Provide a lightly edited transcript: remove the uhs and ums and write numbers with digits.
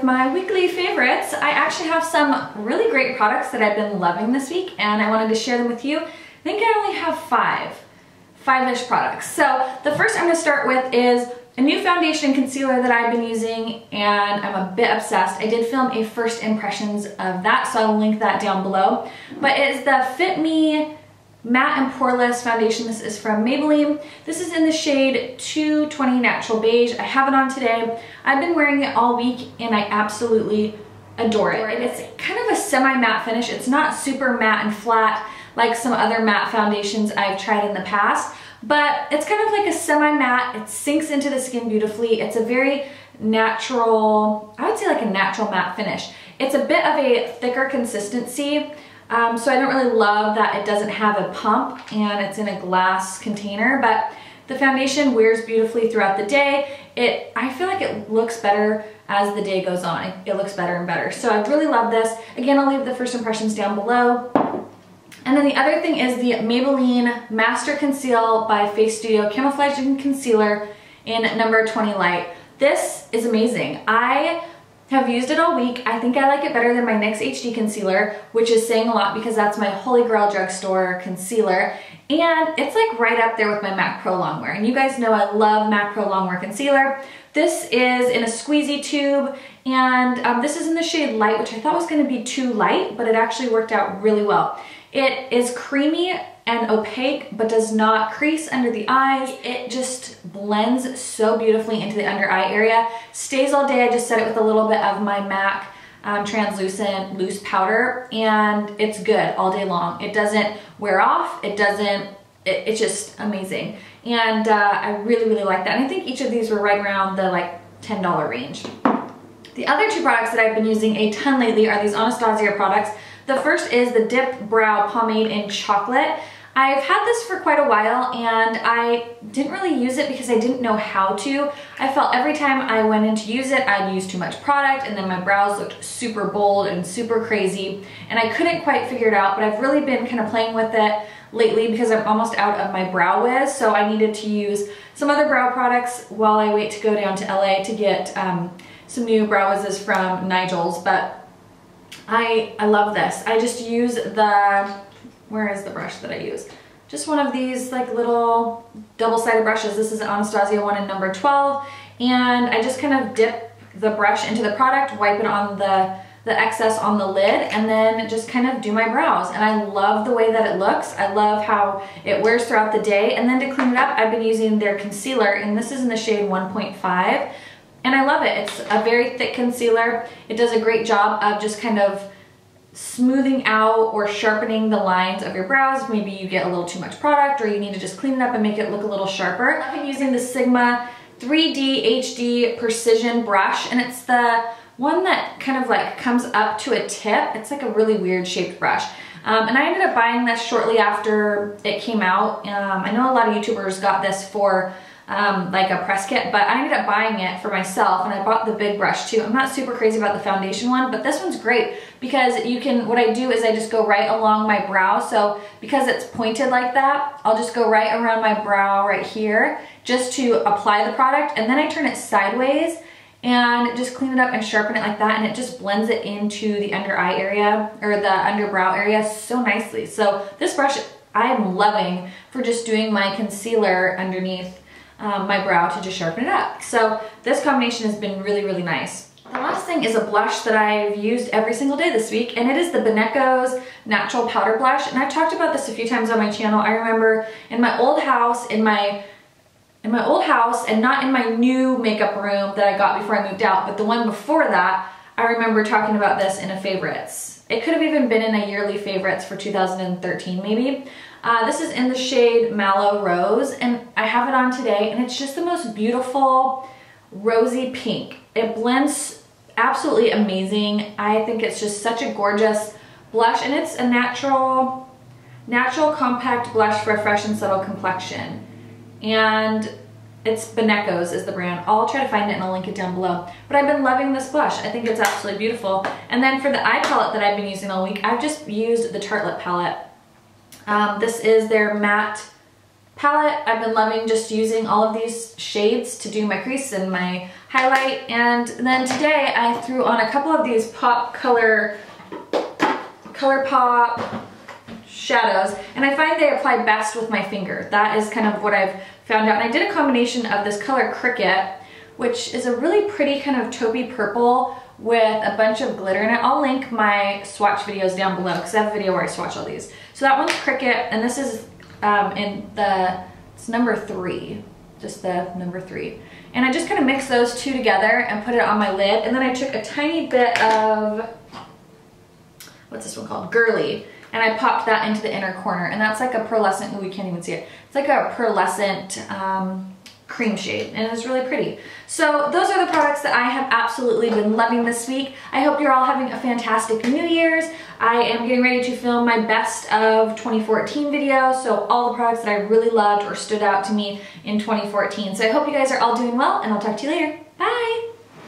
with my weekly favorites. I actually have some really great products that I've been loving this week and I wanted to share them with you. I think I only have five-ish products. So the first I'm going to start with is a new foundation and concealer that I've been using and I'm a bit obsessed. I did film a first impressions of that, so I'll link that down below. But it's the Fit Me Matte and Poreless Foundation. This is from Maybelline. This is in the shade 220 Natural Beige. I have it on today. I've been wearing it all week and I absolutely adore it. It's kind of a semi-matte finish. It's not super matte and flat like some other matte foundations I've tried in the past, but it's kind of like a semi-matte. It sinks into the skin beautifully. It's a very natural, I would say like a natural matte finish. It's a bit of a thicker consistency. So I don't really love that it doesn't have a pump and it's in a glass container, but the foundation wears beautifully throughout the day. I feel like it looks better as the day goes on. It looks better and better. So I really love this. Again, I'll leave the first impressions down below. And then the other thing is the Maybelline Master Conceal by Face Studio Camouflaging Concealer in number 20 Light. This is amazing. I have used it all week. I think I like it better than my NYX HD concealer, which is saying a lot because that's my Holy Grail drugstore concealer. And it's like right up there with my MAC Pro Longwear. And you guys know I love MAC Pro Longwear concealer. This is in a squeezy tube and this is in the shade Light, which I thought was gonna be too light, but it actually worked out really well. It is creamy and opaque, but does not crease under the eyes. It just blends so beautifully into the under eye area. Stays all day. I just set it with a little bit of my MAC translucent loose powder and it's good all day long. It doesn't wear off. It's just amazing. And I really, really like that. And I think each of these were right around the like $10 range. The other two products that I've been using a ton lately are these Anastasia products. The first is the Dip Brow Pomade in Chocolate. I've had this for quite a while and I didn't really use it because I didn't know how to. I felt every time I went in to use it, I'd use too much product and then my brows looked super bold and super crazy and I couldn't quite figure it out, but I've really been kind of playing with it lately because I'm almost out of my Brow Wiz, so I needed to use some other brow products while I wait to go down to LA to get some new Brow Wizzes from Nigel's, but I love this. I just use where is the brush that I use? Just one of these like little double-sided brushes. This is an Anastasia one in number 12. And I just kind of dip the brush into the product, wipe it on the excess on the lid, and then just kind of do my brows. And I love the way that it looks. I love how it wears throughout the day. And then to clean it up, I've been using their concealer, and this is in the shade 1.5. And I love it. It's a very thick concealer. It does a great job of just kind of smoothing out or sharpening the lines of your brows. Maybe you get a little too much product or you need to just clean it up and make it look a little sharper. I've been using the Sigma 3D HD Precision brush and it's the one that kind of like comes up to a tip. It's like a really weird shaped brush. And I ended up buying this shortly after it came out. I know a lot of YouTubers got this for like a press kit, but I ended up buying it for myself and I bought the big brush too. I'm not super crazy about the foundation one, but this one's great because you can, what I do is I just go right along my brow. So because it's pointed like that, I'll just go right around my brow right here just to apply the product. And then I turn it sideways and just clean it up and sharpen it like that. And it just blends it into the under eye area or the underbrow area so nicely. So this brush I'm loving for just doing my concealer underneath my brow to just sharpen it up. So this combination has been really, really nice. The last thing is a blush that I've used every single day this week, and it is the Beneco's Natural Powder Blush. And I've talked about this a few times on my channel. I remember in my old house, and not in my new makeup room that I got before I moved out, but the one before that, I remember talking about this in a favorites. It could have even been in a yearly favorites for 2013 maybe. This is in the shade Mallow Rose, and I have it on today, and it's just the most beautiful rosy pink. It blends absolutely amazing. I think it's just such a gorgeous blush, and it's a natural compact blush for a fresh and subtle complexion. And it's Beneco's is the brand. I'll try to find it and I'll link it down below. But I've been loving this blush. I think it's absolutely beautiful. And then for the eye palette that I've been using all week, I've just used the Tartelette palette. This is their matte palette. I've been loving just using all of these shades to do my crease and my highlight. And then today I threw on a couple of these ColourPop shadows, and I find they apply best with my finger. That is kind of what I've found out. And I did a combination of this color Cricket, which is a really pretty kind of taupey purple with a bunch of glitter in it. I'll link my swatch videos down below because I have a video where I swatch all these. So that one's Cricket, and this is it's number 3, just the number 3. And I just kind of mixed those two together and put it on my lid. And then I took a tiny bit of, what's this one called? Girly. And I popped that into the inner corner. And that's like a pearlescent, ooh, you can't even see it. It's like a pearlescent cream shade, and it's really pretty. So those are the products that I have absolutely been loving this week. I hope you're all having a fantastic New Year's. I am getting ready to film my best of 2014 video, so all the products that I really loved or stood out to me in 2014. So I hope you guys are all doing well, and I'll talk to you later. Bye!